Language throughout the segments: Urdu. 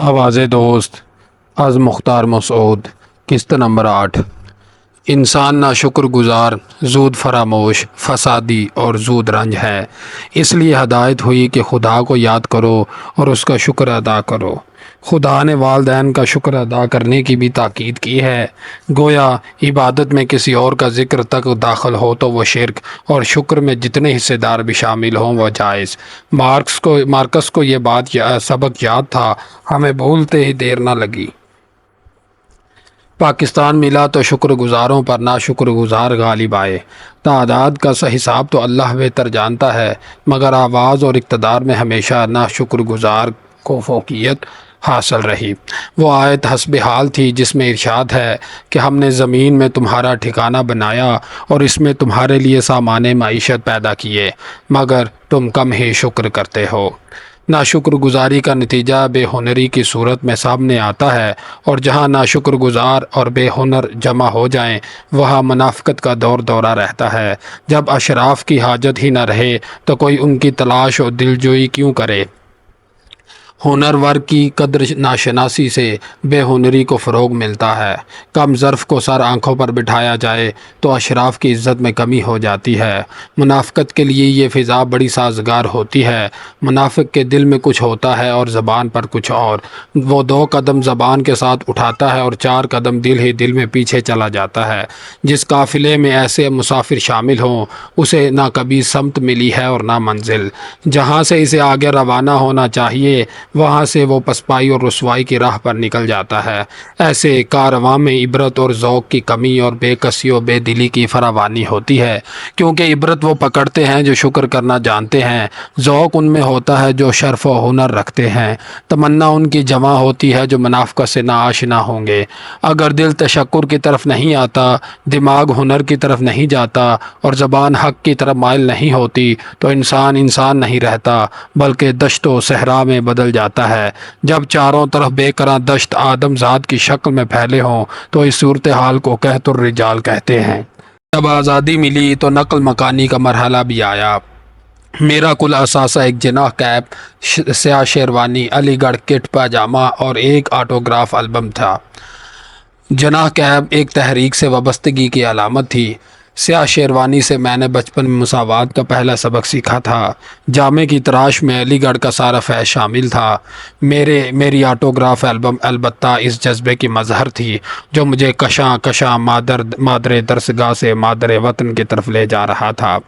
آواز دوست از مختار مسعود قسط نمبر 8۔ انسان نا شکر گزار، زود فراموش، فسادی اور زود رنج ہے۔ اس لیے ہدایت ہوئی کہ خدا کو یاد کرو اور اس کا شکر ادا کرو۔ خدا نے والدین کا شکر ادا کرنے کی بھی تاکید کی ہے، گویا عبادت میں کسی اور کا ذکر تک داخل ہو تو وہ شرک، اور شکر میں جتنے حصے دار بھی شامل ہوں وہ جائز۔ مارکس کو یہ سبق یاد تھا، ہمیں بھولتے ہی دیر نہ لگی۔ پاکستان ملا تو شکر گزاروں پر نا شکر گزار غالب آئے۔ تعداد کا حساب تو اللہ بہتر جانتا ہے، مگر آواز اور اقتدار میں ہمیشہ نا شکر گزار کو فوقیت حاصل رہی۔ وہ آیت حسب حال تھی جس میں ارشاد ہے کہ ہم نے زمین میں تمہارا ٹھکانہ بنایا اور اس میں تمہارے لیے سامان معیشت پیدا کیے، مگر تم کم ہی شکر کرتے ہو۔ ناشکر گزاری کا نتیجہ بے ہنری کی صورت میں سامنے آتا ہے، اور جہاں ناشکر گزار اور بے ہنر جمع ہو جائیں وہاں منافقت کا دورہ رہتا ہے۔ جب اشراف کی حاجت ہی نہ رہے تو کوئی ان کی تلاش و دلجوئی کیوں کرے؟ ہنر ور کی قدر ناشناسی سے بے ہنری کو فروغ ملتا ہے۔ کم ظرف کو سر آنکھوں پر بٹھایا جائے تو اشراف کی عزت میں کمی ہو جاتی ہے۔ منافقت کے لیے یہ فضا بڑی سازگار ہوتی ہے۔ منافق کے دل میں کچھ ہوتا ہے اور زبان پر کچھ اور۔ وہ 2 قدم زبان کے ساتھ اٹھاتا ہے اور 4 قدم دل ہی دل میں پیچھے چلا جاتا ہے۔ جس قافلے میں ایسے مسافر شامل ہوں اسے نہ کبھی سمت ملی ہے اور نہ منزل۔ جہاں سے اسے آگے روانہ ہونا چاہیے وہاں سے وہ پسپائی اور رسوائی کی راہ پر نکل جاتا ہے۔ ایسے کارواں میں عبرت اور ذوق کی کمی اور بے کسی و بے دلی کی فراوانی ہوتی ہے، کیونکہ عبرت وہ پکڑتے ہیں جو شکر کرنا جانتے ہیں، ذوق ان میں ہوتا ہے جو شرف و ہنر رکھتے ہیں، تمنا ان کی جمع ہوتی ہے جو منافقت سے ناآشنا ہوں گے۔ اگر دل تشکر کی طرف نہیں آتا، دماغ ہنر کی طرف نہیں جاتا اور زبان حق کی طرف مائل نہیں ہوتی تو انسان نہیں رہتا بلکہ دشت و صحرا میں بدل جاتا ہے۔ جب چاروں طرف بے کراں دشت آدم ذات کی شکل میں پھیلے ہوں تو اس صورتحال کو قحط الرجال کہتے ہیں۔ جب آزادی ملی تو نقل مکانی کا مرحلہ بھی آیا۔ میرا کل اثاثہ ایک جناح کیپ، سیاہ شیروانی، علی گڑھ کٹ پاجامہ اور ایک آٹوگراف البم تھا۔ جناح کیپ ایک تحریک سے وابستگی کی علامت تھی۔ سیاہ شیروانی سے میں نے بچپن میں مساوات کا پہلا سبق سیکھا تھا۔ جامے کی تراش میں علی گڑھ کا سارا فیض شامل تھا۔ میری آٹوگراف البم البتہ اس جذبے کی مظہر تھی جو مجھے کشاں مادر درسگاہ سے مادر وطن کی طرف لے جا رہا تھا۔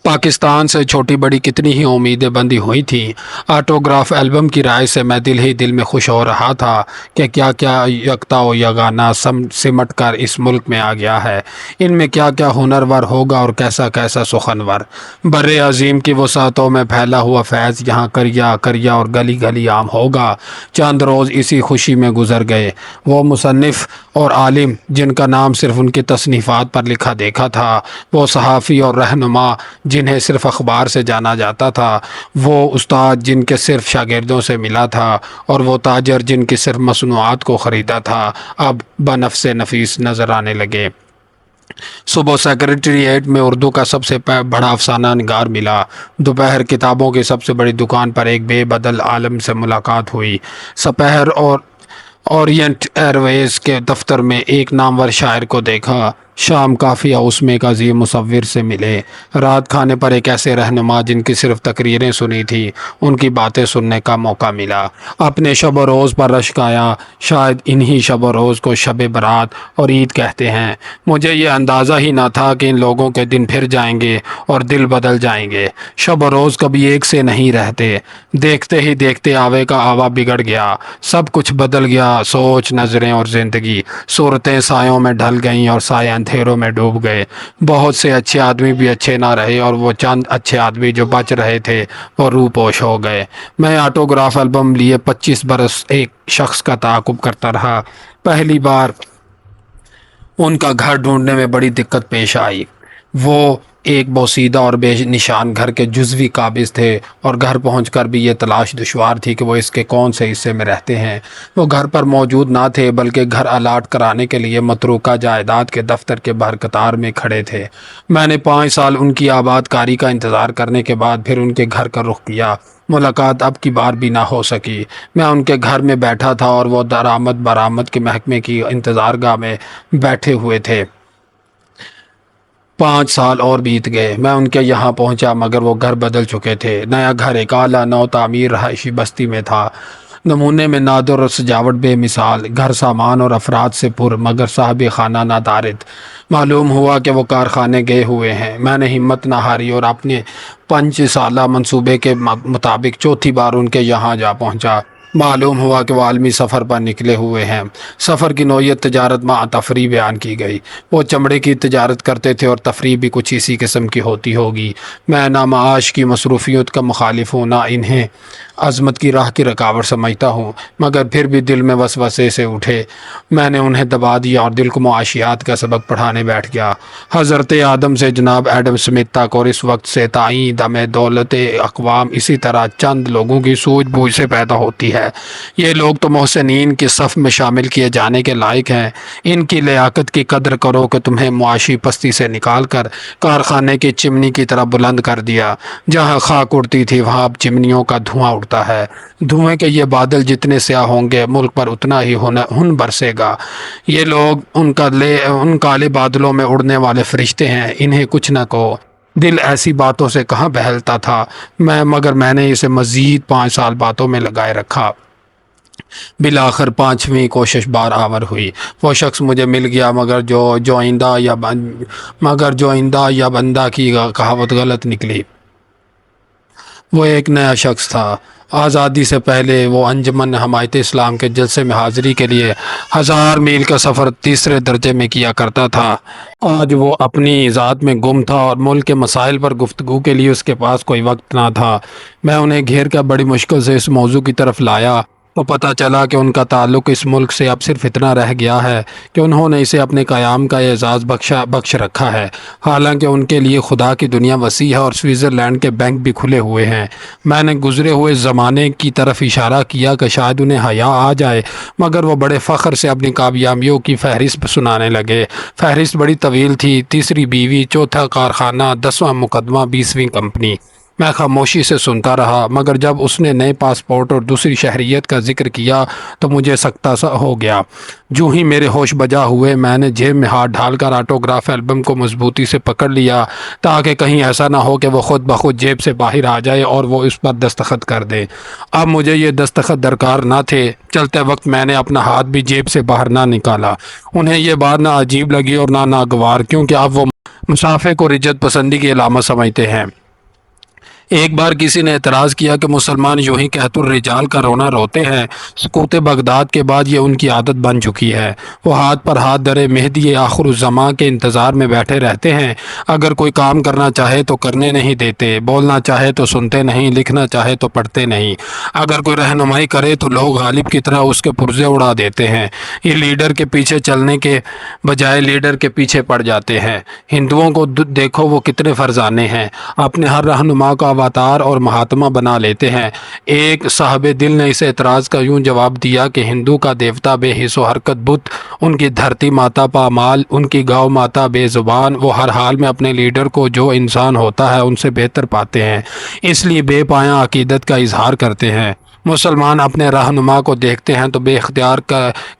پاکستان سے چھوٹی بڑی کتنی ہی امیدیں بندھی ہوئی تھیں۔ آٹوگراف البم کی رائے سے میں دل ہی دل میں خوش ہو رہا تھا کہ کیا کیا یکتا و یگانہ سمٹ کر اس ملک میں آ گیا ہے۔ ان میں کیا کیا ہنرور ہوگا اور کیسا کیسا سخنور۔ بر عظیم کی وسعتوں میں پھیلا ہوا فیض یہاں کریا اور گلی گلی عام ہوگا۔ چند روز اسی خوشی میں گزر گئے۔ وہ مصنف اور عالم جن کا نام صرف ان کی تصنیفات پر لکھا دیکھا تھا، وہ صحافی اور رہنما جنہیں صرف اخبار سے جانا جاتا تھا، وہ استاد جن کے صرف شاگردوں سے ملا تھا، اور وہ تاجر جن کی صرف مصنوعات کو خریدا تھا، اب بنفس نفیس نظر آنے لگے۔ صبح سیکریٹریٹ میں اردو کا سب سے بڑا افسانہ نگار ملا۔ دوپہر کتابوں کی سب سے بڑی دکان پر ایک بے بدل عالم سے ملاقات ہوئی۔ سپہر اور اورینٹ ایئرویز کے دفتر میں ایک نامور شاعر کو دیکھا۔ شام کافی ہاؤس میں ایک عظیم مصور سے ملے۔ رات کھانے پر ایک ایسے رہنما جن کی صرف تقریریں سنی تھی، ان کی باتیں سننے کا موقع ملا۔ اپنے شب و روز پر رشک آیا۔ شاید انہی شب و روز کو شب برات اور عید کہتے ہیں۔ مجھے یہ اندازہ ہی نہ تھا کہ ان لوگوں کے دن پھر جائیں گے اور دل بدل جائیں گے۔ شب و روز کبھی ایک سے نہیں رہتے۔ دیکھتے ہی دیکھتے آوے کا آوا بگڑ گیا، سب کچھ بدل گیا، سوچ، نظریں اور زندگی۔ صورتیں سایوں میں ڈھل گئیں اور سایہ اندھیروں میں ڈوب گئے۔ بہت سے اچھے آدمی بھی اچھے نہ رہے اور وہ چند اچھے آدمی جو بچ رہے تھے وہ روپوش ہو گئے۔ میں آٹوگراف البم لیے 25 برس ایک شخص کا تعاقب کرتا رہا۔ پہلی بار ان کا گھر ڈھونڈنے میں بڑی دقت پیش آئی۔ وہ ایک بوسیدہ اور بے نشان گھر کے جزوی قابض تھے، اور گھر پہنچ کر بھی یہ تلاش دشوار تھی کہ وہ اس کے کون سے حصے میں رہتے ہیں۔ وہ گھر پر موجود نہ تھے، بلکہ گھر الاٹ کرانے کے لیے متروکہ جائیداد کے دفتر کے باہر قطار میں کھڑے تھے۔ میں نے 5 سال ان کی آباد کاری کا انتظار کرنے کے بعد پھر ان کے گھر کا رخ کیا۔ ملاقات اب کی بار بھی نہ ہو سکی۔ میں ان کے گھر میں بیٹھا تھا اور وہ درآمد برآمد کے محکمے کی انتظار گاہ میں بیٹھے ہوئے تھے۔ 5 سال اور بیت گئے۔ میں ان کے یہاں پہنچا، مگر وہ گھر بدل چکے تھے۔ نیا گھر ایک اعلیٰ نو تعمیر رہائشی بستی میں تھا، نمونے میں نادر اور سجاوٹ بے مثال۔ گھر سامان اور افراد سے پر، مگر صاحب خانہ نادارد۔ معلوم ہوا کہ وہ کارخانے گئے ہوئے ہیں۔ میں نے ہمت نہ ہاری اور اپنے 5 سالہ منصوبے کے مطابق چوتھی بار ان کے یہاں جا پہنچا۔ معلوم ہوا کہ وہ عالمی سفر پر نکلے ہوئے ہیں۔ سفر کی نوعیت تجارت مع تفریح بیان کی گئی۔ وہ چمڑے کی تجارت کرتے تھے اور تفریح بھی کچھ اسی قسم کی ہوتی ہوگی۔ میں نہ معاش کی مصروفیت کا مخالف ہوں، نہ انہیں عظمت کی راہ کی رکاوٹ سمجھتا ہوں، مگر پھر بھی دل میں وسوسے سے اٹھے۔ میں نے انہیں دبا دیا اور دل کو معاشیات کا سبق پڑھانے بیٹھ گیا۔ حضرت آدم سے جناب ایڈم سمتھ تک، اور اس وقت سے تعین دم دولت اقوام اسی طرح چند لوگوں کی سوجھ بوجھ سے پیدا ہوتی ہے۔ یہ لوگ تو محسنین کے صف میں شامل کیے جانے کے لائق ہیں۔ ان کی لیاقت کی قدر کرو کہ تمہیں معاشی پستی سے نکال کر کارخانے کی چمنی کی طرح بلند کر دیا۔ جہاں خاک اڑتی تھی وہاں اب چمنیوں کا دھواں اڑتا ہے۔ دھوئیں کے یہ بادل جتنے سیاہ ہوں گے، ملک پر اتنا ہی ہن برسے گا۔ یہ لوگ ان کالے بادلوں میں اڑنے والے فرشتے ہیں، انہیں کچھ نہ کہو۔ دل ایسی باتوں سے کہاں بہلتا تھا، مگر میں نے اسے مزید 5 سال باتوں میں لگائے رکھا۔ بالآخر 5ویں کوشش بار آور ہوئی۔ وہ شخص مجھے مل گیا، مگر جو آئندہ یا بندہ کی کہاوت غلط نکلی۔ وہ ایک نیا شخص تھا۔ آزادی سے پہلے وہ انجمن حمایت اسلام کے جلسے میں حاضری کے لیے 1000 میل کا سفر تیسرے درجے میں کیا کرتا تھا۔ آج وہ اپنی ذات میں گم تھا اور ملک کے مسائل پر گفتگو کے لیے اس کے پاس کوئی وقت نہ تھا۔ میں انہیں گھیر کر بڑی مشکل سے اس موضوع کی طرف لایا تو پتہ چلا کہ ان کا تعلق اس ملک سے اب صرف اتنا رہ گیا ہے کہ انہوں نے اسے اپنے قیام کا اعزاز بخش رکھا ہے، حالانکہ ان کے لیے خدا کی دنیا وسیع ہے اور سوئٹزرلینڈ کے بینک بھی کھلے ہوئے ہیں۔ میں نے گزرے ہوئے زمانے کی طرف اشارہ کیا کہ شاید انہیں حیا آ جائے، مگر وہ بڑے فخر سے اپنی کامیابیوں کی فہرست سنانے لگے۔ فہرست بڑی طویل تھی: 3 بیوی، 4 کارخانہ، 10واں مقدمہ، 20ویں کمپنی۔ میں خاموشی سے سنتا رہا، مگر جب اس نے نئے پاسپورٹ اور دوسری شہریت کا ذکر کیا تو مجھے سکتہ سا ہو گیا۔ جو ہی میرے ہوش بجا ہوئے، میں نے جیب میں ہاتھ ڈال کر آٹوگراف البم کو مضبوطی سے پکڑ لیا، تاکہ کہیں ایسا نہ ہو کہ وہ خود بخود جیب سے باہر آ جائے اور وہ اس پر دستخط کر دے۔ اب مجھے یہ دستخط درکار نہ تھے۔ چلتے وقت میں نے اپنا ہاتھ بھی جیب سے باہر نہ نکالا۔ انہیں یہ بات نہ عجیب لگی اور نہ ناگوار، کیونکہ اب وہ مسافے کو رجت پسندی کی علامت سمجھتے ہیں۔ ایک بار کسی نے اعتراض کیا کہ مسلمان یوں ہی قحط الرجال کا رونا روتے ہیں۔ سقوط بغداد کے بعد یہ ان کی عادت بن چکی ہے۔ وہ ہاتھ پر ہاتھ دھرے مہدی آخر الزماں کے انتظار میں بیٹھے رہتے ہیں۔ اگر کوئی کام کرنا چاہے تو کرنے نہیں دیتے، بولنا چاہے تو سنتے نہیں، لکھنا چاہے تو پڑھتے نہیں۔ اگر کوئی رہنمائی کرے تو لوگ غالب کی طرح اس کے پرزے اڑا دیتے ہیں۔ یہ لیڈر کے پیچھے چلنے کے بجائے لیڈر کے پیچھے پڑ جاتے ہیں۔ ہندوؤں کو دیکھو، وہ کتنے فرزانے ہیں، اپنے ہر رہنما کا اواتار اور مہاتما بنا لیتے ہیں۔ ایک صاحب دل نے اس اعتراض کا یوں جواب دیا کہ ہندو کا دیوتا بے حس و حرکت بت، ان کی دھرتی ماتا پامال، ان کی گاؤں ماتا بے زبان، وہ ہر حال میں اپنے لیڈر کو جو انسان ہوتا ہے ان سے بہتر پاتے ہیں، اس لیے بے پایاں عقیدت کا اظہار کرتے ہیں۔ مسلمان اپنے رہنما کو دیکھتے ہیں تو بے اختیار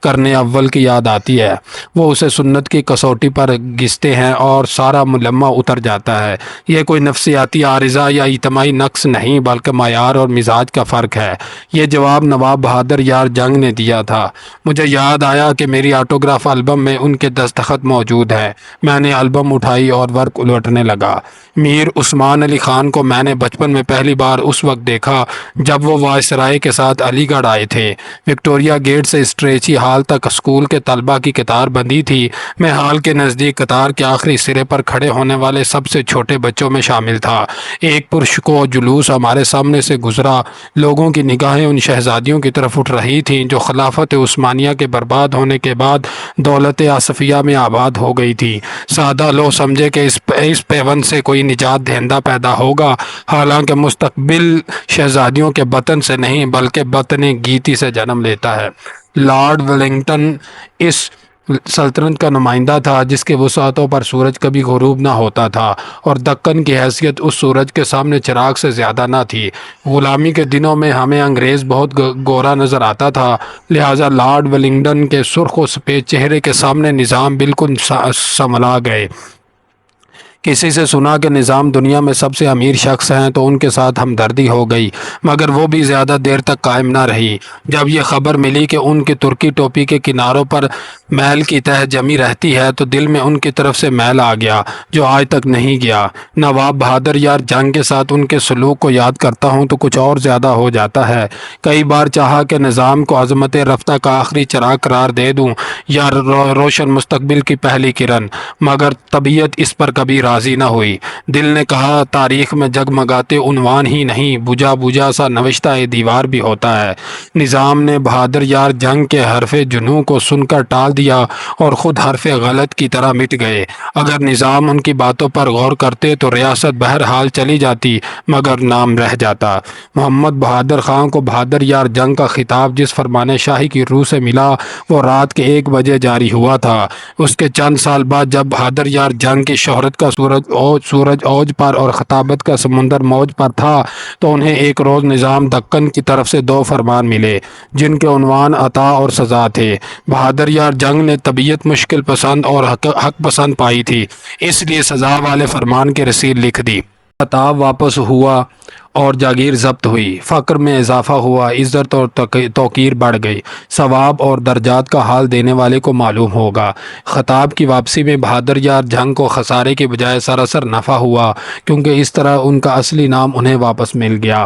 کرنے اول کی یاد آتی ہے۔ وہ اسے سنت کی کسوٹی پر گھستے ہیں اور سارا ملمہ اتر جاتا ہے۔ یہ کوئی نفسیاتی عارضہ یا اجتماعی نقص نہیں، بلکہ معیار اور مزاج کا فرق ہے۔ یہ جواب نواب بہادر یار جنگ نے دیا تھا۔ مجھے یاد آیا کہ میری آٹوگراف البم میں ان کے دستخط موجود ہے۔ میں نے البم اٹھائی اور ورق الٹنے لگا۔ میر عثمان علی خان کو میں نے بچپن میں پہلی بار اس وقت دیکھا جب وہ وائسرائے بھائی کے ساتھ علی گڑھ آئے تھے۔ وکٹوریہ گیٹ سے اسٹریچی ہال تک اسکول کے طلباء کی قطار بندی تھی۔ میں ہال کے نزدیک قطار کے آخری سرے پر کھڑے ہونے والے سب سے چھوٹے بچوں میں شامل تھا۔ ایک پرشکوہ جلوس ہمارے سامنے سے گزرا۔ لوگوں کی نگاہیں ان شہزادیوں کی طرف اٹھ رہی تھیں جو خلافت عثمانیہ کے برباد ہونے کے بعد دولت آصفیہ میں آباد ہو گئی تھی۔ سادہ لوگ سمجھے کہ اس پیوند سے کوئی نجات دہندہ پیدا ہوگا، حالانکہ مستقبل شہزادیوں کے بطن سے نہیں بلکہ بطن گیتی سے جنم لیتا ہے۔ لارڈ ویلنگٹن اس سلطنت کا نمائندہ تھا جس کے وسعتوں پر سورج کبھی غروب نہ ہوتا تھا، اور دکن کی حیثیت اس سورج کے سامنے چراغ سے زیادہ نہ تھی۔ غلامی کے دنوں میں ہمیں انگریز بہت گورا نظر آتا تھا، لہٰذا لارڈ ویلنگٹن کے سرخ و سفید چہرے کے سامنے نظام بالکل سملا گئے۔ کسی سے سنا کہ نظام دنیا میں سب سے امیر شخص ہیں تو ان کے ساتھ ہمدردی ہو گئی، مگر وہ بھی زیادہ دیر تک قائم نہ رہی۔ جب یہ خبر ملی کہ ان کی ترکی ٹوپی کے کناروں پر میل کی تہ جمی رہتی ہے تو دل میں ان کی طرف سے میل آ گیا جو آج تک نہیں گیا۔ نواب بہادر یار جنگ کے ساتھ ان کے سلوک کو یاد کرتا ہوں تو کچھ اور زیادہ ہو جاتا ہے۔ کئی بار چاہا کہ نظام کو عظمت رفتہ کا آخری چراغ قرار دے دوں یا روشن مستقبل کی پہلی کرن، مگر طبیعت اس پر کبھی راضی نہ ہوئی۔ دل نے کہا تاریخ میں جگمگاتے عنوان ہی نہیں، بجھا بجھا سا نوشتہ دیوار بھی ہوتا ہے۔ نظام نے بہادر یار جنگ کے حرف جنوں کو سن کر ٹال دیا اور خود حرف غلط کی طرح مٹ گئے۔ اگر نظام ان کی باتوں پر غور کرتے تو ریاست بہرحال چلی جاتی مگر نام رہ جاتا۔ محمد بہادر خان کو بہادر یار جنگ کا خطاب جس فرمان شاہی کی روح سے ملا وہ رات کے 1 بجے جاری ہوا تھا۔ اس کے چند سال بعد جب بہادر یار جنگ کی شہرت کا سورج اوج پر اور خطابت کا سمندر موج پر تھا تو انہیں ایک روز نظام دکن کی طرف سے 2 فرمان ملے جن کے عنوان عطا اور سزا تھے۔ بہادر یار جنگ نے طبیعت مشکل پسند اور حق پسند پائی تھی، اس لیے سزا والے فرمان کی رسید لکھ دی۔ خطاب واپس ہوا اور جاگیر ضبط ہوئی، فقر میں اضافہ ہوا، عزت اور توقیر بڑھ گئی۔ ثواب اور درجات کا حال دینے والے کو معلوم ہوگا۔ خطاب کی واپسی میں بہادر یار جنگ کو خسارے کی بجائے سراسر نفع ہوا، کیونکہ اس طرح ان کا اصلی نام انہیں واپس مل گیا،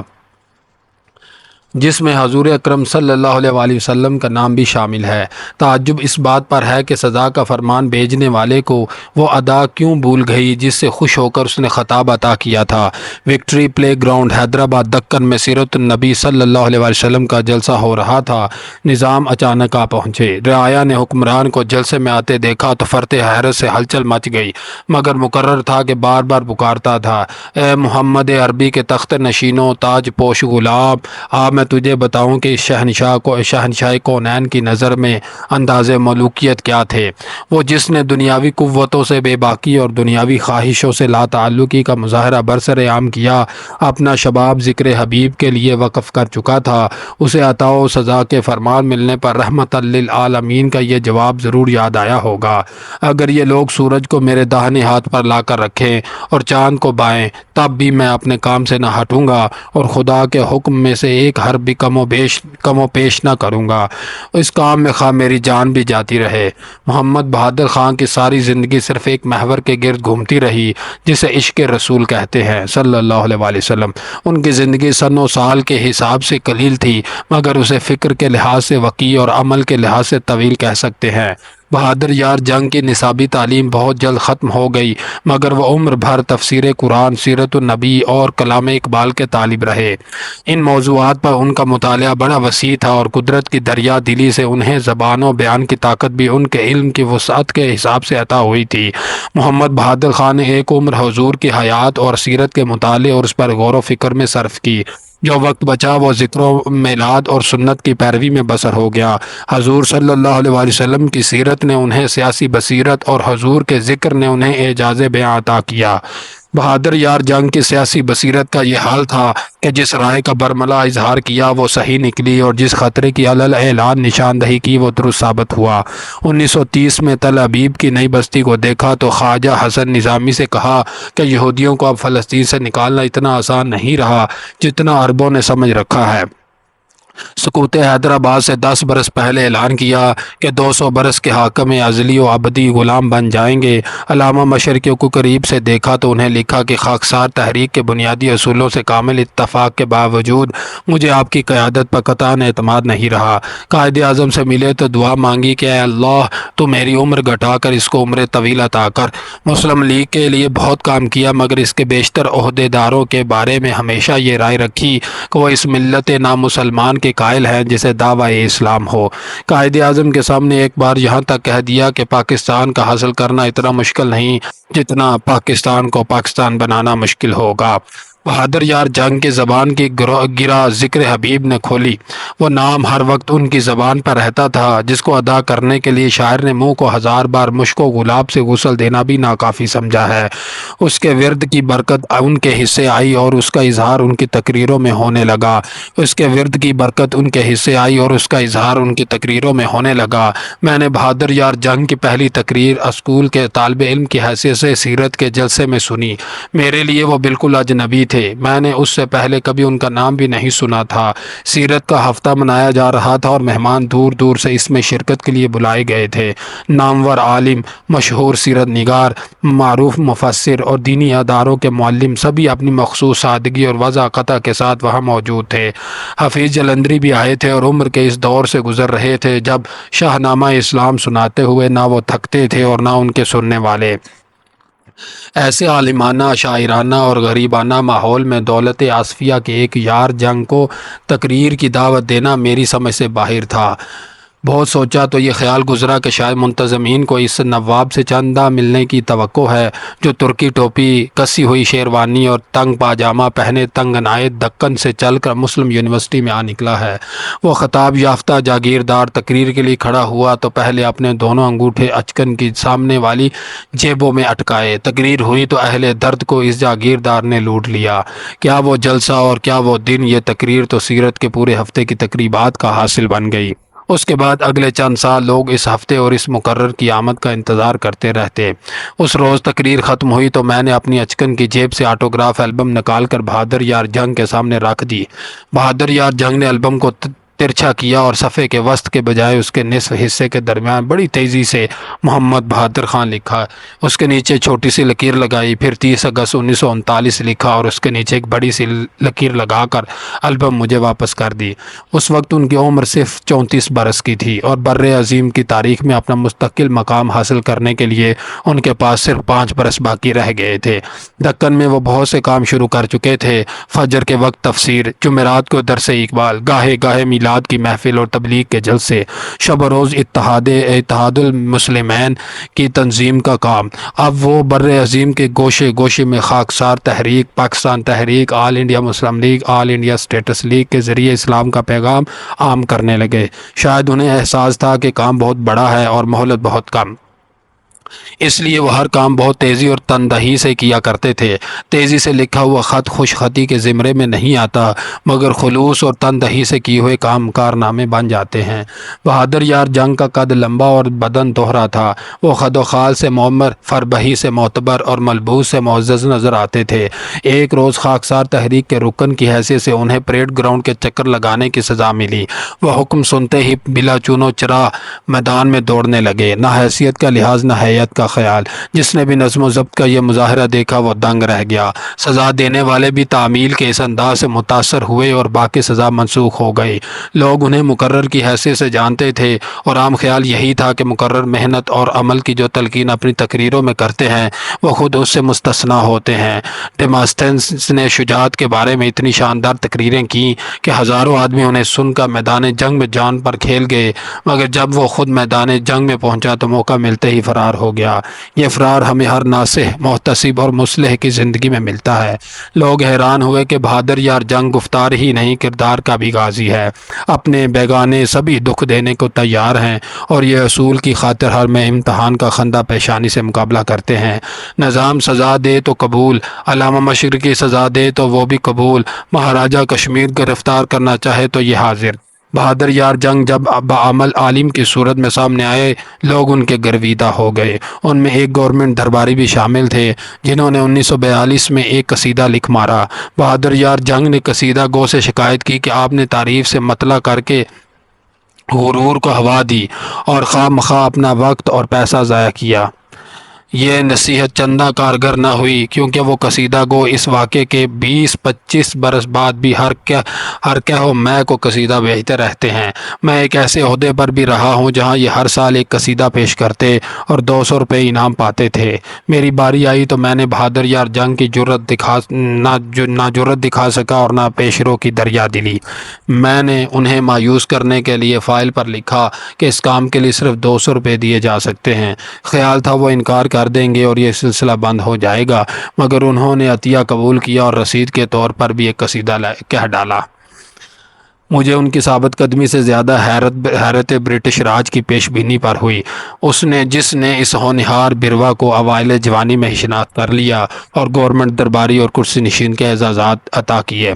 جس میں حضور اکرم صلی اللہ علیہ وآلہ وسلم کا نام بھی شامل ہے۔ تعجب اس بات پر ہے کہ سزا کا فرمان بھیجنے والے کو وہ ادا کیوں بھول گئی جس سے خوش ہو کر اس نے خطاب عطا کیا تھا۔ Victory play ground Hyderabad Deccan میں سیرت النبی صلی اللہ علیہ وآلہ وسلم کا جلسہ ہو رہا تھا۔ نظام اچانک آ پہنچے۔ رعایا نے حکمران کو جلسے میں آتے دیکھا تو فرط حیرت سے ہلچل مچ گئی، مگر مقرر تھا کہ بار بار پکارتا تھا، اے محمد عربی کے تخت نشینوں، تاج پوش غلام، میں تجھے بتاؤں کہ شہنشاہ کونین کی نظر میں انداز ملوکیت کیا تھے۔ وہ جس نے دنیاوی قوتوں سے بے باکی اور دنیاوی خواہشوں سے لا تعلقی کا مظاہرہ برسر عام کیا، اپنا شباب ذکر حبیب کے لیے وقف کر چکا تھا، اسے عطا و سزا کے فرمان ملنے پر رحمت للعالمین کا یہ جواب ضرور یاد آیا ہوگا، اگر یہ لوگ سورج کو میرے داہنے ہاتھ پر لا کر رکھیں اور چاند کو بائیں تب بھی میں اپنے کام سے نہ ہٹوں گا اور خدا کے حکم میں سے ایک حرف بھی کم و بیش نہ کروں گا، اس کام میں خواہ میری جان بھی جاتی رہے۔ محمد بہادر خان کی ساری زندگی صرف ایک محور کے گرد گھومتی رہی جسے عشق رسول کہتے ہیں صلی اللہ علیہ وآلہ وسلم۔ ان کی زندگی سن و سال کے حساب سے قلیل تھی مگر اسے فکر کے لحاظ سے وسیع اور عمل کے لحاظ سے طویل کہہ سکتے ہیں۔ بہادر یار جنگ کی نصابی تعلیم بہت جلد ختم ہو گئی مگر وہ عمر بھر تفسیر قرآن، سیرت النبی اور کلام اقبال کے طالب رہے۔ ان موضوعات پر ان کا مطالعہ بڑا وسیع تھا اور قدرت کی دریا دلی سے انہیں زبان و بیان کی طاقت بھی ان کے علم کی وسعت کے حساب سے عطا ہوئی تھی۔ محمد بہادر خان نے ایک عمر حضور کی حیات اور سیرت کے مطالعے اور اس پر غور و فکر میں صرف کی۔ جو وقت بچا وہ ذکر و میلاد اور سنت کی پیروی میں بسر ہو گیا۔ حضور صلی اللہ علیہ وآلہ وسلم کی سیرت نے انہیں سیاسی بصیرت اور حضور کے ذکر نے انہیں اعجاز بیان عطا کیا۔ بہادر یار جنگ کی سیاسی بصیرت کا یہ حال تھا کہ جس رائے کا برملا اظہار کیا وہ صحیح نکلی اور جس خطرے کی علل اعلان نشاندہی کی وہ درست ثابت ہوا۔ 1930 میں تل ابیب کی نئی بستی کو دیکھا تو خواجہ حسن نظامی سے کہا کہ یہودیوں کو اب فلسطین سے نکالنا اتنا آسان نہیں رہا جتنا عربوں نے سمجھ رکھا ہے۔ سکوت حیدرآباد سے 10 برس پہلے اعلان کیا کہ 200 برس کے حاکم ازلی و ابدی غلام بن جائیں گے۔ علامہ مشرقیوں کو قریب سے دیکھا تو انہیں لکھا کہ خاکسار تحریک کے بنیادی اصولوں سے کامل اتفاق کے باوجود مجھے آپ کی قیادت پر قطعاً اعتماد نہیں رہا۔ قائد اعظم سے ملے تو دعا مانگی کہ اے اللہ تو میری عمر گھٹا کر اس کو عمر طویل عطا کر۔ مسلم لیگ کے لیے بہت کام کیا، مگر اس کے بیشتر عہدے داروں کے بارے میں ہمیشہ یہ رائے رکھی کہ وہ اس ملت نامسلمان کے قائل ہیں جسے دعوی اسلام ہو۔ قائد اعظم کے سامنے ایک بار یہاں تک کہہ دیا کہ پاکستان کا حاصل کرنا اتنا مشکل نہیں جتنا پاکستان کو پاکستان بنانا مشکل ہوگا۔ بہادر یار جنگ کی زبان کی گرا ذکر حبیب نے کھولی۔ وہ نام ہر وقت ان کی زبان پر رہتا تھا جس کو ادا کرنے کے لیے شاعر نے منہ کو 1000 بار مشک و گلاب سے غسل دینا بھی ناکافی سمجھا ہے۔ اس کے ورد کی برکت ان کے حصے آئی اور اس کا اظہار ان کی تقریروں میں ہونے لگا۔ اس کے ورد کی برکت ان کے حصے آئی اور اس کا اظہار ان کی تقریروں میں ہونے لگا۔ میں نے بہادر یار جنگ کی پہلی تقریر اسکول کے طالب علم کی حیثیت سے سیرت کے جلسے میں سنی۔ میرے لیے وہ بالکل اجنبی تھے، میں نے اس سے پہلے کبھی ان کا نام بھی نہیں سنا تھا۔ سیرت کا ہفتہ منایا جا رہا تھا اور مہمان دور دور سے اس میں شرکت کے لیے بلائے گئے تھے۔ نامور عالم، مشہور سیرت نگار، معروف مفسر اور دینی اداروں کے معلم سبھی اپنی مخصوص سادگی اور وضاحت کے ساتھ وہاں موجود تھے۔ حفیظ جلندری بھی آئے تھے اور عمر کے اس دور سے گزر رہے تھے جب شاہنامہ اسلام سناتے ہوئے نہ وہ تھکتے تھے اور نہ ان کے سننے والے۔ ایسے عالمانہ، شاعرانہ اور غریبانہ ماحول میں دولت آصفیہ کے ایک یار جنگ کو تقریر کی دعوت دینا میری سمجھ سے باہر تھا۔ بہت سوچا تو یہ خیال گزرا کہ شاید منتظمین کو اس نواب سے چندہ ملنے کی توقع ہے جو ترکی ٹوپی، کسی ہوئی شیروانی اور تنگ پاجامہ پہنے تنگ عنایت دکن سے چل کر مسلم یونیورسٹی میں آ نکلا ہے۔ وہ خطاب یافتہ جاگیردار تقریر کے لیے کھڑا ہوا تو پہلے اپنے دونوں انگوٹھے اچکن کی سامنے والی جیبوں میں اٹکائے۔ تقریر ہوئی تو اہل درد کو اس جاگیردار نے لوٹ لیا۔ کیا وہ جلسہ اور کیا وہ دن، یہ تقریر تو سیرت کے پورے ہفتے کی تقریبات کا حاصل بن گئی۔ اس کے بعد اگلے چند سال لوگ اس ہفتے اور اس مقرر کی آمد کا انتظار کرتے رہتے۔ اس روز تقریر ختم ہوئی تو میں نے اپنی اچکن کی جیب سے آٹوگراف البم نکال کر بہادر یار جنگ کے سامنے رکھ دی۔ بہادر یار جنگ نے البم کو ترچھا کیا اور صفحے کے وسط کے بجائے اس کے نصف حصے کے درمیان بڑی تیزی سے محمد بہادر خان لکھا۔ اس کے نیچے چھوٹی سی لکیر لگائی، پھر 30 اگست 1939 لکھا اور اس کے نیچے ایک بڑی سی لکیر لگا کر البم مجھے واپس کر دی۔ اس وقت ان کی عمر صرف 34 برس کی تھی اور بر عظیم کی تاریخ میں اپنا مستقل مقام حاصل کرنے کے لیے ان کے پاس صرف 5 برس باقی رہ گئے تھے۔ دکن میں وہ بہت سے کام شروع کر چکے تھے۔ فجر کے وقت تفسیر، جمعرات کو درس اقبال، گاہے گاہے میلاد کی محفل اور تبلیغ کے جلسے، شب و روز اتحاد المسلمین کی تنظیم کا کام۔ اب وہ بر عظیم کے گوشے گوشے میں خاکسار تحریک، پاکستان تحریک، آل انڈیا مسلم لیگ، آل انڈیا اسٹیٹس لیگ کے ذریعے اسلام کا پیغام عام کرنے لگے۔ شاید انہیں احساس تھا کہ کام بہت بڑا ہے اور مہلت بہت کم، اس لیے وہ ہر کام بہت تیزی اور تندہی سے کیا کرتے تھے۔ تیزی سے لکھا ہوا خط خوش خطی کے زمرے میں نہیں آتا، مگر خلوص اور تندہی سے کیے ہوئے کام کارنامے بن جاتے ہیں۔ بہادر یار جنگ کا قد لمبا اور بدن دوہرا تھا۔ وہ خد و خال سے معمر، فربہی سے معتبر اور ملبوس سے معزز نظر آتے تھے۔ ایک روز خاکسار تحریک کے رکن کی حیثیت سے انہیں پریڈ گراؤنڈ کے چکر لگانے کی سزا ملی۔ وہ حکم سنتے ہی بلا چون و چرا میدان میں دوڑنے لگے، نہ حیثیت کا لحاظ نہ حیت کا خیال۔ جس نے بھی نظم و ضبط کا یہ مظاہرہ دیکھا وہ دنگ رہ گیا۔ سزا دینے والے بھی تعمیل کے اس انداز سے متاثر ہوئے اور باقی سزا منسوخ ہو گئی۔ لوگ انہیں مقرر کی حیثیت سے جانتے تھے اور عام خیال یہی تھا کہ مقرر محنت اور عمل کی جو تلقین اپنی تقریروں میں کرتے ہیں وہ خود اس سے مستثنیٰ ہوتے ہیں۔ ڈیماستھینس نے شجاعت کے بارے میں اتنی شاندار تقریریں کیں کہ ہزاروں آدمی انہیں سن کر میدان جنگ میں جان پر کھیل گئے، مگر جب وہ خود میدان جنگ میں پہنچا تو موقع ملتے ہی فرار ہو گیا۔ یہ فرار ہمیں ہر ناصح، محتسب اور مصلح کی زندگی میں ملتا ہے۔ لوگ حیران ہوئے کہ بہادر یار جنگ گفتار ہی نہیں کردار کا بھی غازی ہے۔ اپنے بیگانے سبھی دکھ دینے کو تیار ہیں اور یہ اصول کی خاطر ہر میں امتحان کا خندہ پیشانی سے مقابلہ کرتے ہیں۔ نظام سزا دے تو قبول، علامہ مشرقی سزا دے تو وہ بھی قبول، مہاراجہ کشمیر گرفتار کرنا چاہے تو یہ حاضر۔ بہادر یار جنگ جب بعمل عالم کی صورت میں سامنے آئے، لوگ ان کے گرویدہ ہو گئے۔ ان میں ایک گورنمنٹ درباری بھی شامل تھے جنہوں نے 1942 میں ایک قصیدہ لکھ مارا۔ بہادر یار جنگ نے قصیدہ گو سے شکایت کی کہ آپ نے تعریف سے مطلع کر کے غرور کو ہوا دی اور خواہ مخواہ اپنا وقت اور پیسہ ضائع کیا۔ یہ نصیحت چندہ کارگر نہ ہوئی، کیونکہ وہ قصیدہ گو اس واقعے کے 20-25 برس بعد بھی ہر کہو میں کو قصیدہ بھیجتے رہتے ہیں۔ میں ایک ایسے عہدے پر بھی رہا ہوں جہاں یہ ہر سال ایک قصیدہ پیش کرتے اور 200 روپے انعام پاتے تھے۔ میری باری آئی تو میں نے بہادر یار جنگ کی نہ جرت دکھا سکا اور نہ پیشرو کی دریا دلی۔ میں نے انہیں مایوس کرنے کے لیے فائل پر لکھا کہ اس کام کے لیے صرف 200 روپے دیے جا سکتے ہیں۔ خیال تھا وہ انکار کر دیں گے اور یہ سلسلہ بند ہو جائے گا، مگر انہوں نے عطیہ قبول کیا اور رسید کے طور پر بھی ایک قصیدہ کہہ ڈالا۔ مجھے ان کی ثابت قدمی سے زیادہ حیرت برٹش راج کی پیش بینی پر ہوئی، جس نے اس ہونہار بروا کو اوائل جوانی میں ہی شناخت کر لیا اور گورنمنٹ درباری اور کرسی نشین کے اعزازات عطا کیے۔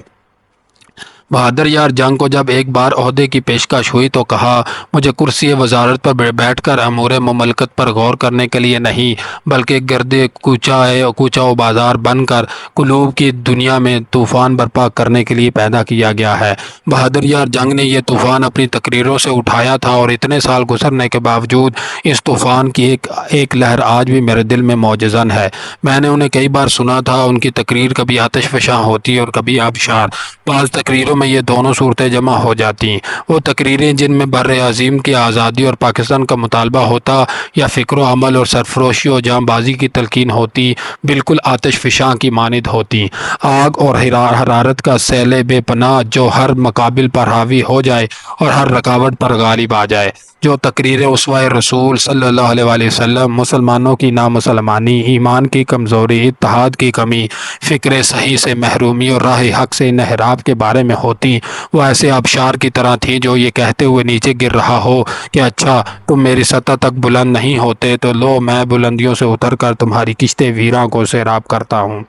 بہادر یار جنگ کو جب ایک بار عہدے کی پیشکش ہوئی تو کہا، مجھے کرسی وزارت پر بیٹھ کر امور مملکت پر غور کرنے کے لیے نہیں، بلکہ گرد کوچہ و بازار بن کر قلوب کی دنیا میں طوفان برپا کرنے کے لیے پیدا کیا گیا ہے۔ بہادر یار جنگ نے یہ طوفان اپنی تقریروں سے اٹھایا تھا اور اتنے سال گزرنے کے باوجود اس طوفان کی ایک لہر آج بھی میرے دل میں موجزن ہے۔ میں نے انہیں کئی بار سنا تھا، ان کی تقریر کبھی آتش فشاں ہوتی اور کبھی آبشار۔ بعض تقریروں میں یہ دونوں صورتیں جمع ہو جاتی۔ وہ تقریریں جن میں بر عظیم کی آزادی اور پاکستان کا مطالبہ ہوتا یا فکر و عمل اور سرفروشی و جاں بازی کی تلقین ہوتی، بالکل آتش فشاں کی مانند ہوتی، آگ اور حرارت کا سیل بے پناہ جو ہر مقابل پر حاوی ہو جائے اور ہر رکاوٹ پر غالب آ جائے۔ جو تقریر اسوہ رسول صلی اللہ علیہ وآلہ وسلم، مسلمانوں کی نامسلمانی، ایمان کی کمزوری، اتحاد کی کمی، فکر صحیح سے محرومی اور راہ حق سے انحراف کے بارے میں ہوتی، وہ ایسے آبشار کی طرح تھی جو یہ کہتے ہوئے نیچے گر رہا ہو کہ اچھا تم میری سطح تک بلند نہیں ہوتے تو لو میں بلندیوں سے اتر کر تمہاری کشتے ویراں کو سیراب کرتا ہوں۔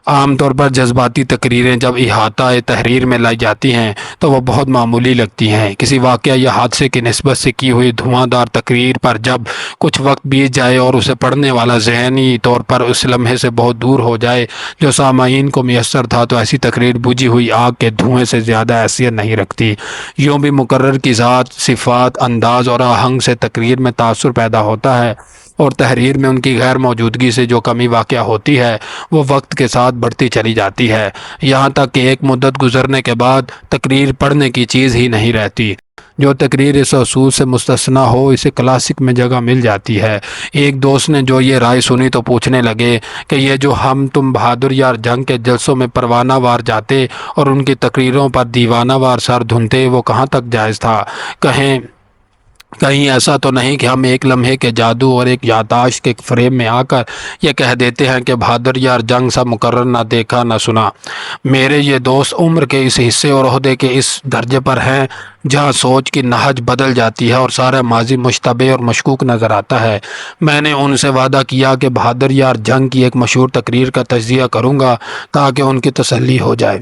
عام طور پر جذباتی تقریریں جب احاطہ تحریر میں لائی جاتی ہیں تو وہ بہت معمولی لگتی ہیں۔ کسی واقعہ یا حادثے کی نسبت سے کی ہوئی دھواں دار تقریر پر جب کچھ وقت بیت جائے اور اسے پڑھنے والا ذہنی طور پر اس لمحے سے بہت دور ہو جائے جو سامعین کو میسر تھا، تو ایسی تقریر بجھی ہوئی آگ کے دھوئیں سے زیادہ حیثیت نہیں رکھتی۔ یوں بھی مقرر کی ذات، صفات، انداز اور آہنگ سے تقریر میں تاثر پیدا ہوتا ہے، اور تحریر میں ان کی غیر موجودگی سے جو کمی واقع ہوتی ہے وہ وقت کے ساتھ بڑھتی چلی جاتی ہے، یہاں تک کہ ایک مدت گزرنے کے بعد تقریر پڑھنے کی چیز ہی نہیں رہتی۔ جو تقریر اس اصول سے مستثنیٰ ہو اسے کلاسک میں جگہ مل جاتی ہے۔ ایک دوست نے جو یہ رائے سنی تو پوچھنے لگے کہ یہ جو ہم تم بہادر یار جنگ کے جلسوں میں پروانہ وار جاتے اور ان کی تقریروں پر دیوانہ وار سر دھنتے، وہ کہاں تک جائز تھا؟ کہیں ایسا تو نہیں کہ ہم ایک لمحے کے جادو اور ایک یادداشت کے فریم میں آ کر یہ کہہ دیتے ہیں کہ بہادر یار جنگ سا مقرر نہ دیکھا نہ سنا۔ میرے یہ دوست عمر کے اس حصے اور عہدے کے اس درجے پر ہیں جہاں سوچ کی نہج بدل جاتی ہے اور سارا ماضی مشتبہ اور مشکوک نظر آتا ہے۔ میں نے ان سے وعدہ کیا کہ بہادر یار جنگ کی ایک مشہور تقریر کا تجزیہ کروں گا تاکہ ان کی تسلی ہو جائے۔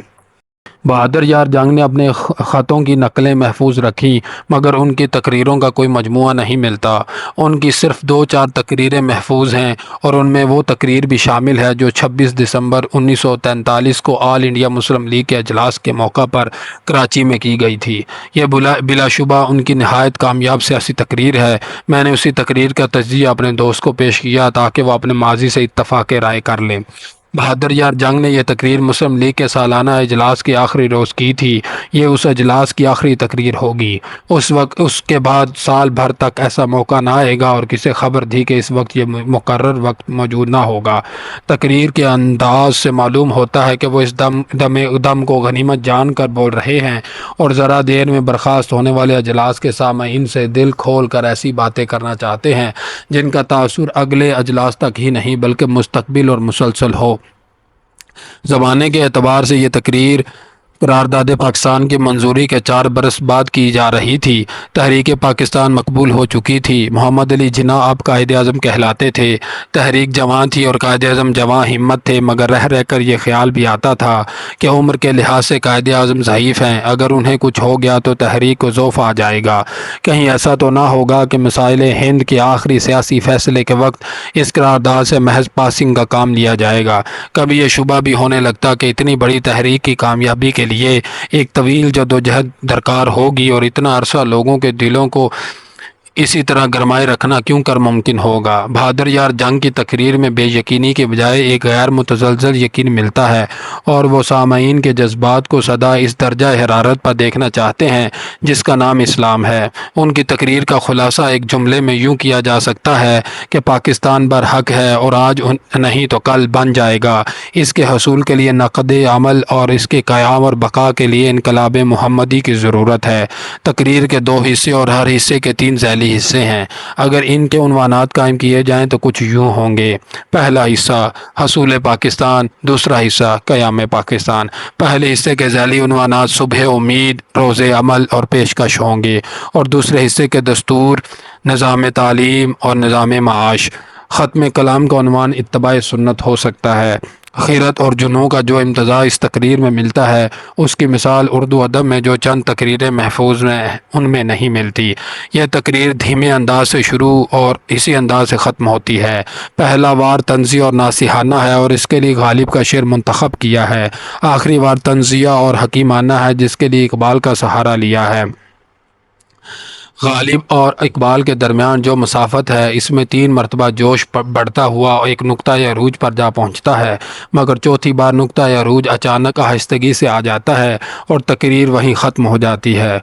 بہادر یار جنگ نے اپنے خطوں کی نقلیں محفوظ رکھیں، مگر ان کی تقریروں کا کوئی مجموعہ نہیں ملتا۔ ان کی صرف 2-4 تقریریں محفوظ ہیں اور ان میں وہ تقریر بھی شامل ہے جو 26 دسمبر 1943 کو آل انڈیا مسلم لیگ کے اجلاس کے موقع پر کراچی میں کی گئی تھی۔ یہ بلا شبہ ان کی نہایت کامیاب سیاسی تقریر ہے۔ میں نے اسی تقریر کا تجزیہ اپنے دوست کو پیش کیا تاکہ وہ اپنے ماضی سے اتفاق رائے کر لیں۔ بہادر یار جنگ نے یہ تقریر مسلم لیگ کے سالانہ اجلاس کے آخری روز کی تھی۔ یہ اس اجلاس کی آخری تقریر ہوگی۔ اس کے بعد سال بھر تک ایسا موقع نہ آئے گا اور کسی خبر دی کہ اس وقت یہ مقرر وقت موجود نہ ہوگا۔ تقریر کے انداز سے معلوم ہوتا ہے کہ وہ اس دم کو غنیمت جان کر بول رہے ہیں اور ذرا دیر میں برخاست ہونے والے اجلاس کے سامعین سے دل کھول کر ایسی باتیں کرنا چاہتے ہیں جن کا تاثر اگلے اجلاس تک ہی نہیں بلکہ مستقبل اور مسلسل ہو۔ زمانے کے اعتبار سے یہ تقریر قرارداد پاکستان کی منظوری کے 4 برس بعد کی جا رہی تھی۔ تحریک پاکستان مقبول ہو چکی تھی۔ محمد علی جناح اب قائد اعظم کہلاتے تھے۔ تحریک جوان تھی اور قائد اعظم جوان ہمت تھے، مگر رہ رہ کر یہ خیال بھی آتا تھا کہ عمر کے لحاظ سے قائد اعظم ضعیف ہیں، اگر انہیں کچھ ہو گیا تو تحریک کو ضعف آ جائے گا۔ کہیں ایسا تو نہ ہوگا کہ مسائل ہند کے آخری سیاسی فیصلے کے وقت اس قرارداد سے محض پاسنگ کا کام لیا جائے گا۔ کبھی یہ شبہ بھی ہونے لگتا کہ اتنی بڑی تحریک کی کامیابی کے لیے ایک طویل جدوجہد درکار ہوگی، اور اتنا عرصہ لوگوں کے دلوں کو اسی طرح گرمائے رکھنا کیوں کر ممکن ہوگا۔ بہادر یار جنگ کی تقریر میں بے یقینی کے بجائے ایک غیر متزلزل یقین ملتا ہے، اور وہ سامعین کے جذبات کو سدا اس درجہ حرارت پر دیکھنا چاہتے ہیں جس کا نام اسلام ہے۔ ان کی تقریر کا خلاصہ ایک جملے میں یوں کیا جا سکتا ہے کہ پاکستان برحق ہے اور آج نہیں تو کل بن جائے گا۔ اس کے حصول کے لیے نقد عمل اور اس کے قیام اور بقا کے لیے انقلاب محمدی کی ضرورت ہے۔ تقریر کے 2 حصے اور ہر حصے کے 3 ذیلی حصے ہیں۔ اگر ان کے عنوانات قائم کیے جائیں تو کچھ یوں ہوں گے: پہلا حصہ حصول پاکستان، دوسرا حصہ قیام پاکستان۔ پہلے حصے کے ذیلی عنوانات صبح امید، روز عمل اور پیشکش ہوں گے، اور دوسرے حصے کے دستور، نظام تعلیم اور نظام معاش۔ ختم کلام کا عنوان اتباع سنت ہو سکتا ہے۔ خیرت اور جنوں کا جو امتزاج اس تقریر میں ملتا ہے، اس کی مثال اردو ادب میں جو چند تقریریں محفوظ ہیں ان میں نہیں ملتی۔ یہ تقریر دھیمے انداز سے شروع اور اسی انداز سے ختم ہوتی ہے۔ پہلا وار طنزیہ اور ناصحانہ ہے اور اس کے لیے غالب کا شعر منتخب کیا ہے۔ آخری وار طنزیہ اور حکیمانہ ہے جس کے لیے اقبال کا سہارا لیا ہے۔ غالب اور اقبال کے درمیان جو مسافت ہے، اس میں 3 مرتبہ جوش بڑھتا ہوا ایک نقطہ عروج پر جا پہنچتا ہے، مگر چوتھی بار نقطہ عروج اچانک آہستگی سے آ جاتا ہے اور تقریر وہیں ختم ہو جاتی ہے۔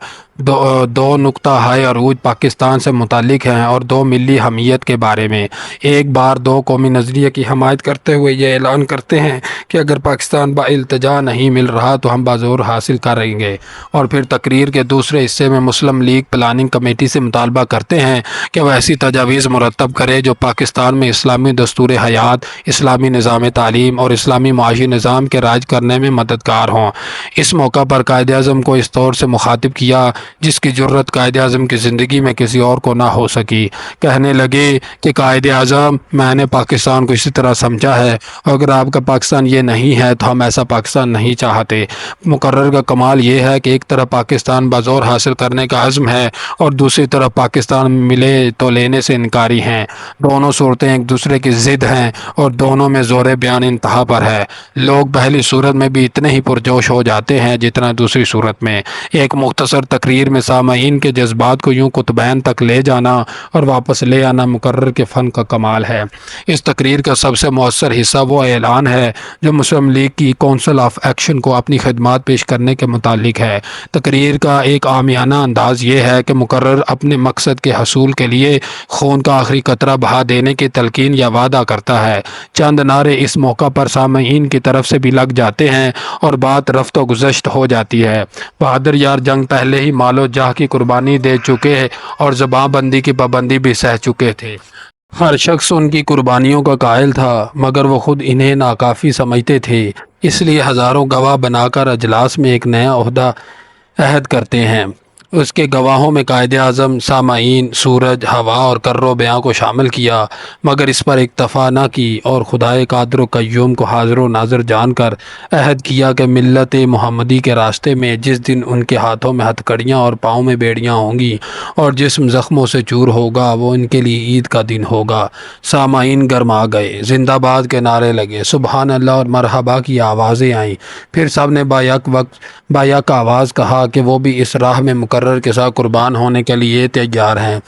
دو نقطہ ہائے عروج پاکستان سے متعلق ہیں اور 2 ملی حمیت کے بارے میں۔ ایک بار 2 قومی نظریے کی حمایت کرتے ہوئے یہ اعلان کرتے ہیں کہ اگر پاکستان با التجا نہیں مل رہا تو ہم بازور حاصل کریں گے، اور پھر تقریر کے دوسرے حصے میں مسلم لیگ پلاننگ کمیٹی سے مطالبہ کرتے ہیں کہ وہ ایسی تجاویز مرتب کرے جو پاکستان میں اسلامی دستور حیات، اسلامی نظام تعلیم اور اسلامی معاشی نظام کے رائج کرنے میں مددگار ہوں۔ اس موقع پر قائد اعظم کو اس طور سے مخاطب کیا جس کی جرت قائد اعظم کی زندگی میں کسی اور کو نہ ہو سکی۔ کہنے لگے کہ قائد اعظم، میں نے پاکستان کو اسی طرح سمجھا ہے، اور اگر آپ کا پاکستان یہ نہیں ہے تو ہم ایسا پاکستان نہیں چاہتے۔ مقرر کا کمال یہ ہے کہ ایک طرف پاکستان بازور حاصل کرنے کا عزم ہے اور دوسری طرف پاکستان ملے تو لینے سے انکاری ہیں۔ دونوں صورتیں ایک دوسرے کی ضد ہیں اور دونوں میں زور بیان انتہا پر ہے۔ لوگ پہلی صورت میں بھی اتنے ہی پرجوش ہو جاتے ہیں جتنا دوسری صورت میں۔ ایک مختصر تقریر میں سامعین کے جذبات کو یوں قطبین تک لے جانا اور واپس لے آنا مقرر کے فن کا کمال ہے۔ اس تقریر کا سب سے مؤثر حصہ وہ اعلان ہے جو مسلم لیگ کی کونسل آف ایکشن کو اپنی خدمات پیش کرنے کے متعلق ہے۔ تقریر کا ایک عامیانہ انداز یہ ہے کہ مقرر اپنے مقصد کے حصول کے لیے خون کا آخری قطرہ بہا دینے کی تلقین یا وعدہ کرتا ہے۔ چند نعرے اس موقع پر سامعین کی طرف سے بھی لگ جاتے ہیں اور بات رفت و گزشت ہو جاتی ہے۔ بہادر یار جنگ پہلے ہی مال و جاہ کی قربانی دے چکے اور زباں بندی کی پابندی بھی سہ چکے تھے۔ ہر شخص ان کی قربانیوں کا قائل تھا، مگر وہ خود انہیں ناکافی سمجھتے تھے۔ اس لیے ہزاروں گواہ بنا کر اجلاس میں ایک نیا عہد کرتے ہیں۔ اس کے گواہوں میں قائد اعظم، سامعین، سورج، ہوا اور کر و بیاں کو شامل کیا، مگر اس پر اکتفا نہ کی اور خدائے قادر و قیوم کو حاضر و ناظر جان کر عہد کیا کہ ملت محمدی کے راستے میں جس دن ان کے ہاتھوں میں ہتھکڑیاں اور پاؤں میں بیڑیاں ہوں گی اور جسم زخموں سے چور ہوگا، وہ ان کے لیے عید کا دن ہوگا۔ سامعین گرما گئے، زندہ باد کے نعرے لگے، سبحان اللہ اور مرحبا کی آوازیں آئیں۔ پھر سب نے بایک آواز کہا کہ وہ بھی اس راہ میں مقرر کے ساتھ قربان ہونے کے لیے تیار ہیں۔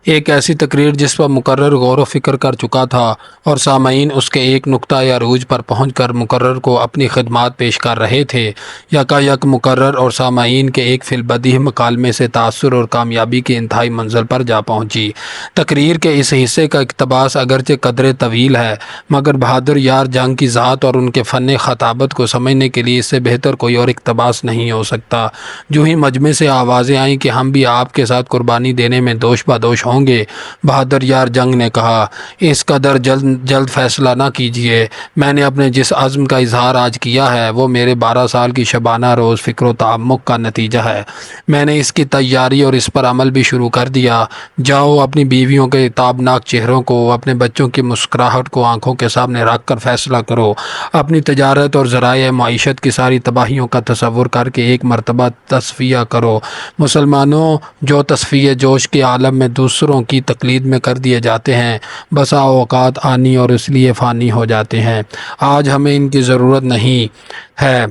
ایک ایسی تقریر جس پر مقرر غور و فکر کر چکا تھا اور سامعین اس کے ایک نقطہ عروج پر پہنچ کر مقرر کو اپنی خدمات پیش کر رہے تھے۔ یکایک مقرر اور سامعین کے ایک فی البدیہہ مکالمے سے تاثر اور کامیابی کی انتہائی منزل پر جا پہنچی۔ تقریر کے اس حصے کا اقتباس اگرچہ قدرے طویل ہے، مگر بہادر یار جنگ کی ذات اور ان کے فن خطابت کو سمجھنے کے لیے اس سے بہتر کوئی اور اقتباس نہیں ہو سکتا۔ جو ہی مجمع سے آوازیں آئیں کہ ہم بھی آپ کے ساتھ قربانی دینے میں دوش بدوش ہوں گے۔ بہادر یار جنگ نے کہا، اس قدر جلد فیصلہ نہ کیجیے۔ میں نے اپنے جس عزم کا اظہار آج کیا ہے وہ میرے 12 سال کی شبانہ روز فکر و تعمق کا نتیجہ ہے۔ میں نے اس کی تیاری اور اس پر عمل بھی شروع کر دیا۔ جاؤ اپنی بیویوں کے تابناک چہروں کو، اپنے بچوں کی مسکراہٹ کو آنکھوں کے سامنے رکھ کر فیصلہ کرو۔ اپنی تجارت اور ذرائع معیشت کی ساری تباہیوں کا تصور کر کے ایک مرتبہ تصفیہ کرو۔ مسلمانوں، جو تصفیہ جوش کے عالم میں دوسروں کی تقلید میں کر دیے جاتے ہیں، بسا اوقات آنی اور اس لیے فانی ہو جاتے ہیں۔ آج ہمیں ان کی ضرورت نہیں ہے۔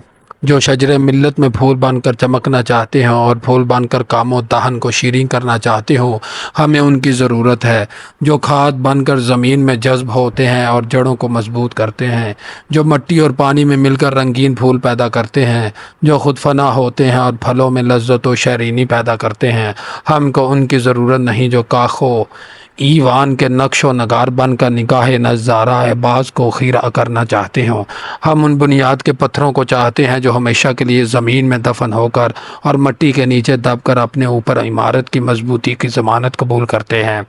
جو شجر ملت میں پھول بن کر چمکنا چاہتے ہوں اور پھول بن کر کام و دہن کو شیریں کرنا چاہتے ہوں، ہمیں ان کی ضرورت ہے۔ جو کھاد بن کر زمین میں جذب ہوتے ہیں اور جڑوں کو مضبوط کرتے ہیں، جو مٹی اور پانی میں مل کر رنگین پھول پیدا کرتے ہیں، جو خود فنا ہوتے ہیں اور پھلوں میں لذت و شیرینی پیدا کرتے ہیں، ہم کو ان کی ضرورت نہیں جو کاخو ایوان کے نقش و نگار بن کر نگاہ نظارہ باز کو خیرہ کرنا چاہتے ہوں۔ ہم ان بنیاد کے پتھروں کو چاہتے ہیں جو ہمیشہ کے لیے زمین میں دفن ہو کر اور مٹی کے نیچے دب کر اپنے اوپر عمارت کی مضبوطی کی ضمانت قبول کرتے ہیں۔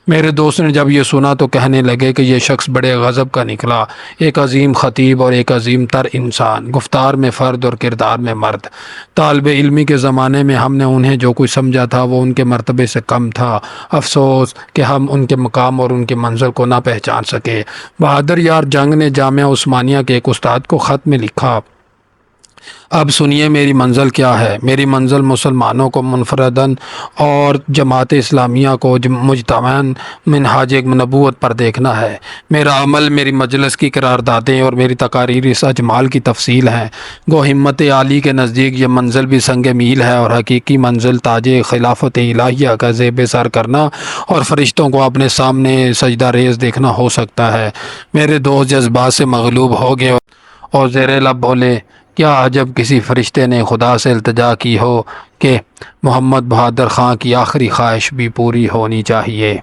میرے دوست نے جب یہ سنا تو کہنے لگے کہ یہ شخص بڑے غضب کا نکلا، ایک عظیم خطیب اور ایک عظیم تر انسان، گفتار میں فرد اور کردار میں مرد۔ طالب علمی کے زمانے میں ہم نے انہیں جو کچھ سمجھا تھا وہ ان کے مرتبے سے کم تھا۔ افسوس کہ ہم ان کے مقام اور ان کے منزل کو نہ پہچان سکے۔ بہادر یار جنگ نے جامعہ عثمانیہ کے ایک استاد کو خط میں لکھا، اب سنیے میری منزل کیا ہے۔ میری منزل مسلمانوں کو منفرداً اور جماعت اسلامیہ کو مجتمعاً منہاج نبوت پر دیکھنا ہے۔ میرا عمل میری مجلس کی قراردادیں اور میری تقاریر اس اجمال کی تفصیل ہیں۔ گو ہمت عالی کے نزدیک یہ منزل بھی سنگ میل ہے اور حقیقی منزل تاج خلافت الہیہ کا زیب سر کرنا اور فرشتوں کو اپنے سامنے سجدہ ریز دیکھنا ہو سکتا ہے۔ میرے دوست جذبات سے مغلوب ہو گئے اور زیر لب بولے، کیا عجب کسی فرشتے نے خدا سے التجا کی ہو کہ محمد بہادر خان کی آخری خواہش بھی پوری ہونی چاہیے۔